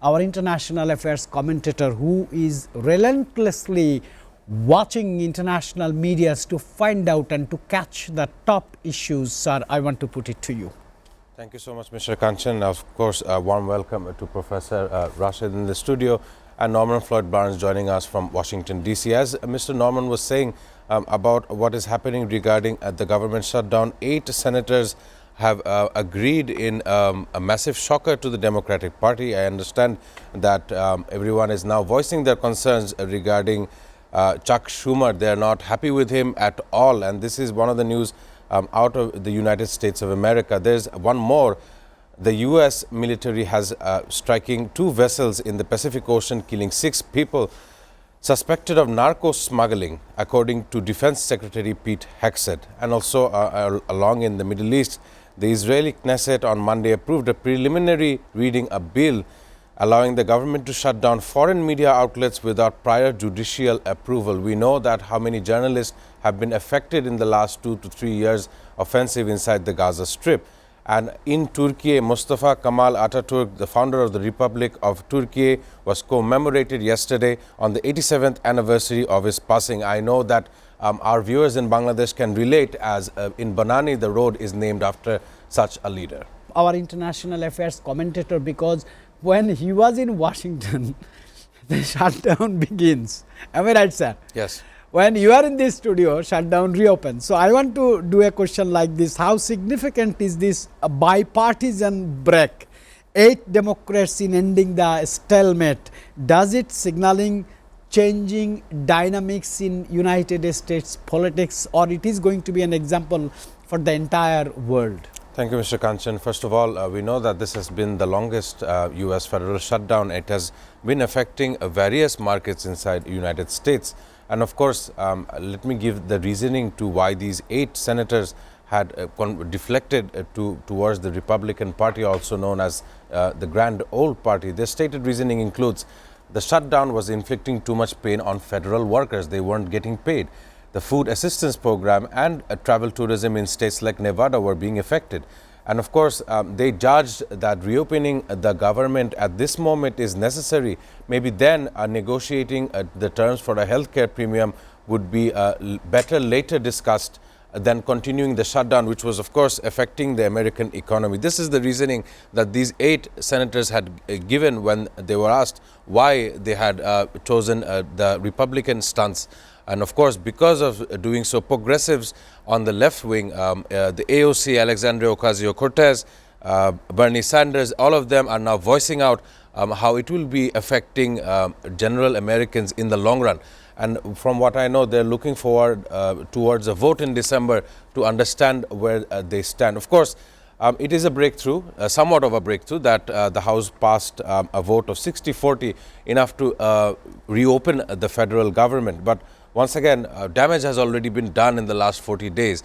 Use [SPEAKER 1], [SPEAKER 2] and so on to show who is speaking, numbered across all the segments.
[SPEAKER 1] our international affairs commentator who is relentlessly watching international medias to find out and to catch the top issues. Sir, I want to put it to you.
[SPEAKER 2] Thank you so much, Mr. Kanchan. Of course, a warm welcome to Professor Rashid in the studio and Norman Floyd Barnes joining us from Washington, D.C. As Mr. Norman was saying about what is happening regarding the government shutdown, 8 senators have agreed in a massive shocker to the Democratic Party. I understand that everyone is now voicing their concerns regarding Chuck Schumer. They are not happy with him at all, and this is one of the news out of the United States of America. There's one more. The U.S. military has striking 2 vessels in the Pacific Ocean, killing 6 people suspected of narco smuggling, according to Defense Secretary Pete Hegseth. And also along in the Middle East, the Israeli Knesset on Monday approved a preliminary reading a bill allowing the government to shut down foreign media outlets without prior judicial approval. We know that how many journalists have been affected in the last 2 to 3 years offensive inside the Gaza Strip. And in Turkey, Mustafa Kemal Atatürk, the founder of the Republic of Turkey, was commemorated yesterday on the 87th anniversary of his passing. I know that our viewers in Bangladesh can relate, as in Banani, the road is named after such a leader.
[SPEAKER 1] Our international affairs commentator, because when he was in Washington, the shutdown begins. Am I right, sir?
[SPEAKER 2] Yes.
[SPEAKER 1] When you are in this studio, shutdown reopens. So I want to do a question like this. How significant is this bipartisan break? 8 Democrats in ending the stalemate. Does it signaling changing dynamics in United States politics, or it is going to be an example for the entire world?
[SPEAKER 2] Thank you, Mr. Kanchan. First of all, we know that this has been the longest U.S. federal shutdown. It has been affecting various markets inside the United States. And of course, let me give the reasoning to why these 8 senators had deflected towards the Republican Party, also known as the Grand Old Party. Their stated reasoning includes the shutdown was inflicting too much pain on federal workers. They weren't getting paid. The food assistance program and travel tourism in states like Nevada were being affected. And of course, they judged that reopening the government at this moment is necessary. Maybe then negotiating the terms for a healthcare premium would be better later discussed than continuing the shutdown, which was, of course, affecting the American economy. This is the reasoning that these 8 senators had given when they were asked why they had chosen the Republican stance. And of course, because of doing so, progressives on the left wing, the AOC, Alexandria Ocasio-Cortez, Bernie Sanders, all of them are now voicing out how it will be affecting general Americans in the long run. And from what I know, they're looking forward towards a vote in December to understand where they stand. Of course, it is a breakthrough, somewhat of a breakthrough, that the House passed a vote of 60-40, enough to reopen the federal government. But once again, damage has already been done in the last 40 days.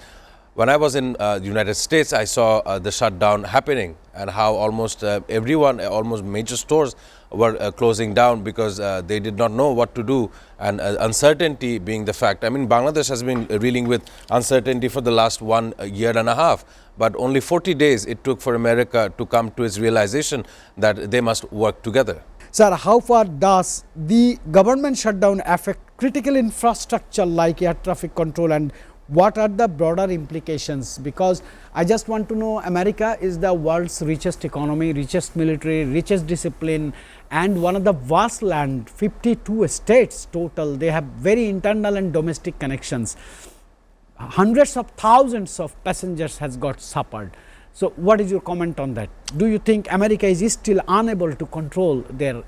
[SPEAKER 2] When I was in the United States, I saw the shutdown happening and how almost everyone, almost major stores were closing down because they did not know what to do, and uncertainty being the fact. I mean, Bangladesh has been reeling with uncertainty for the last 1 year and a half, but only 40 days it took for America to come to its realization that they must work together.
[SPEAKER 1] Sir, how far does the government shutdown affect critical infrastructure like air traffic control, and what are the broader implications? Because I just want to know, America is the world's richest economy, richest military, richest discipline, and one of the vast land, 52 states total. They have very internal and domestic connections. Hundreds of thousands of passengers has got suffered. So what is your comment on that? Do you think America is still unable to control their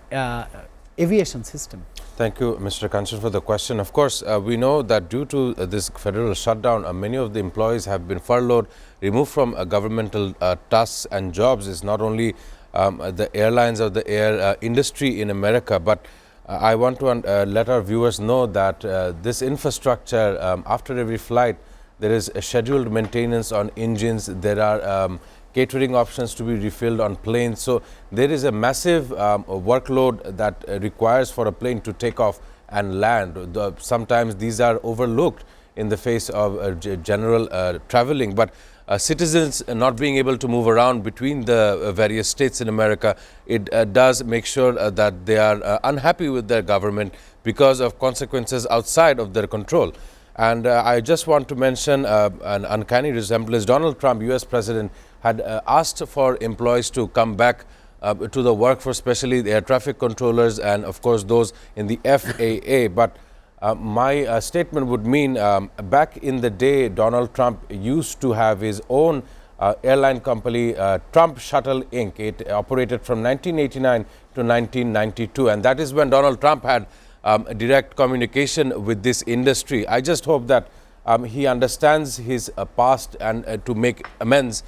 [SPEAKER 1] aviation system?
[SPEAKER 2] Thank you, Mr. Kanchan, for the question. Of course, we know that due to this federal shutdown, many of the employees have been furloughed, removed from governmental tasks and jobs. It's not only the airlines or the air industry in America, but I want to let our viewers know that this infrastructure, after every flight, there is a scheduled maintenance on engines. There are catering options to be refilled on planes. So there is a massive workload that requires for a plane to take off and land. Sometimes these are overlooked in the face of general traveling. But citizens not being able to move around between the various states in America, it does make sure that they are unhappy with their government because of consequences outside of their control. And I just want to mention an uncanny resemblance. Donald Trump, US President, had asked for employees to come back to the workforce, especially the air traffic controllers and, of course, those in the FAA. But my statement would mean back in the day, Donald Trump used to have his own airline company, Trump Shuttle Inc. It operated from 1989 to 1992, and that is when Donald Trump had direct communication with this industry. I just hope that he understands his past and to make amends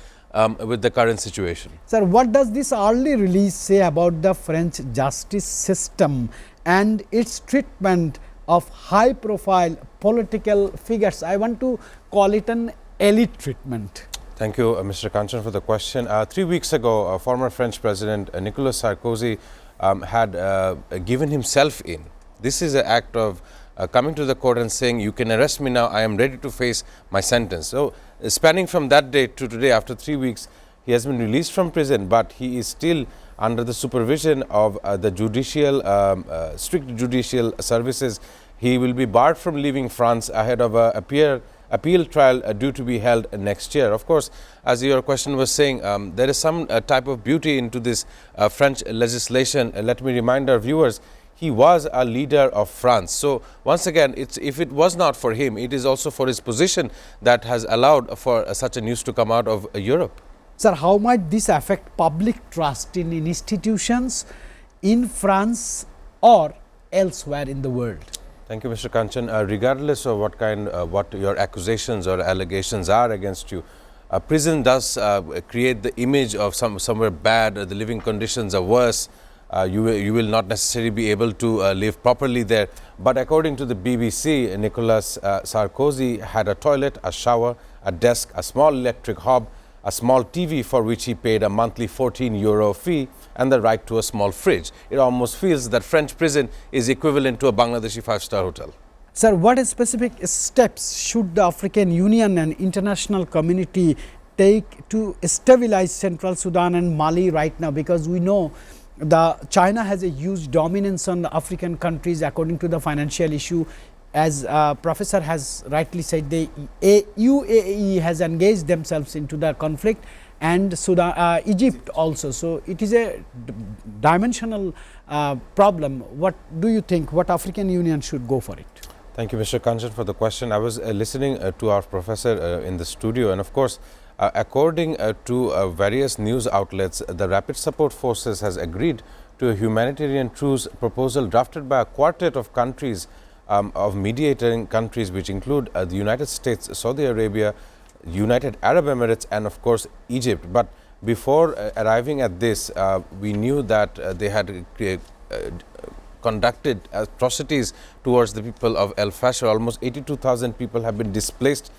[SPEAKER 2] with the current situation.
[SPEAKER 1] Sir, what does this early release say about the French justice system and its treatment of high profile political figures? I want to call it an elite treatment.
[SPEAKER 2] Thank you, Mr. Kanchan, for the question. 3 weeks ago, former French President Nicolas Sarkozy had given himself in. This is an act of coming to the court and saying, you can arrest me now, I am ready to face my sentence. So, spanning from that day to today, after 3 weeks, he has been released from prison, but he is still under the supervision of the judicial, strict judicial services. He will be barred from leaving France ahead of a appeal trial due to be held next year. Of course, as your question was saying, there is some type of beauty into this French legislation. Let me remind our viewers, he was a leader of France. So once again, if it was not for him, it is also for his position that has allowed for such a news to come out of Europe.
[SPEAKER 1] Sir, how might this affect public trust in institutions in France or elsewhere in the world?
[SPEAKER 2] Thank you, Mr. Kanchan. Regardless of what your accusations or allegations are against you, prison does create the image of somewhere bad, the living conditions are worse. You will not necessarily be able to live properly there. But according to the BBC, Nicolas Sarkozy had a toilet, a shower, a desk, a small electric hob, a small TV for which he paid a monthly €14 fee, and the right to a small fridge. It almost feels that French prison is equivalent to a Bangladeshi five-star hotel.
[SPEAKER 1] Sir, what specific steps should the African Union and international community take to stabilize Central Sudan and Mali right now? Because we know China has a huge dominance on the African countries according to the financial issue. As Professor has rightly said, the UAE has engaged themselves into the conflict, and Sudan, Egypt also. So it is a dimensional problem. What do you think? What African Union should go for it?
[SPEAKER 2] Thank you, Mr. Kanchan, for the question. I was listening to our professor in the studio, and of course, according to various news outlets, the Rapid Support Forces has agreed to a humanitarian truce proposal drafted by a quartet of countries, of mediating countries, which include the United States, Saudi Arabia, United Arab Emirates, and of course Egypt. But before arriving at this, we knew that they had conducted atrocities towards the people of El Fasher. Almost 82,000 people have been displaced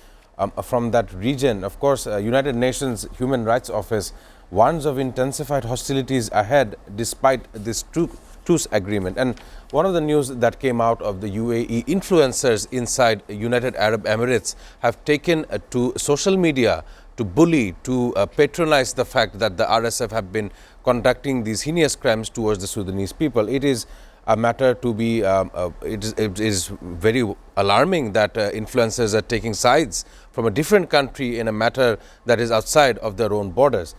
[SPEAKER 2] from that region. Of course, United Nations Human Rights Office warns of intensified hostilities ahead despite this truce agreement. And one of the news that came out of the UAE, influencers inside United Arab Emirates have taken to social media to bully, to patronize the fact that the RSF have been conducting these heinous crimes towards the Sudanese people. It is a matter to be, it is very alarming that influencers are taking sides from a different country in a matter that is outside of their own borders.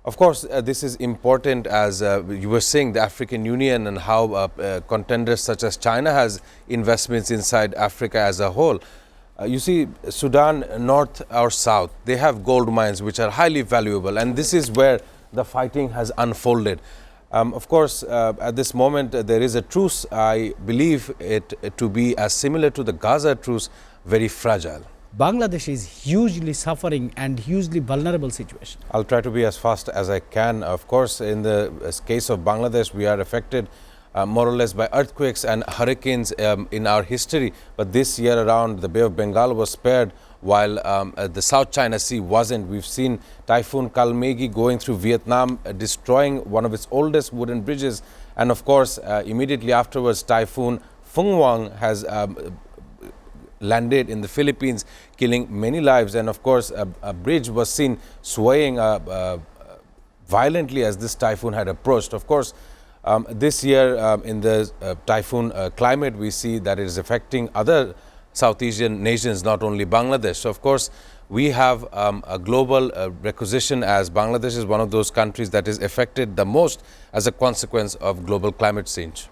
[SPEAKER 2] Of course, this is important, as you were saying, the African Union and how contenders such as China has investments inside Africa as a whole. You see, Sudan, north or south, they have gold mines which are highly valuable, and this is where the fighting has unfolded. Of course, at this moment, there is a truce. I believe it to be as similar to the Gaza truce, very fragile.
[SPEAKER 1] Bangladesh is hugely suffering and hugely vulnerable situation.
[SPEAKER 2] I'll try to be as fast as I can. Of course, in the case of Bangladesh, we are affected more or less by earthquakes and hurricanes in our history. But this year around, the Bay of Bengal was spared, while the South China Sea wasn't. We've seen Typhoon Kalmegi going through Vietnam, destroying one of its oldest wooden bridges. And of course, immediately afterwards, Typhoon Phongwang has landed in the Philippines, killing many lives. And of course, a bridge was seen swaying violently as this typhoon had approached. Of course, this year in the typhoon climate, we see that it is affecting other South Asian nations, not only Bangladesh. So, of course, we have a global requisition, as Bangladesh is one of those countries that is affected the most as a consequence of global climate change.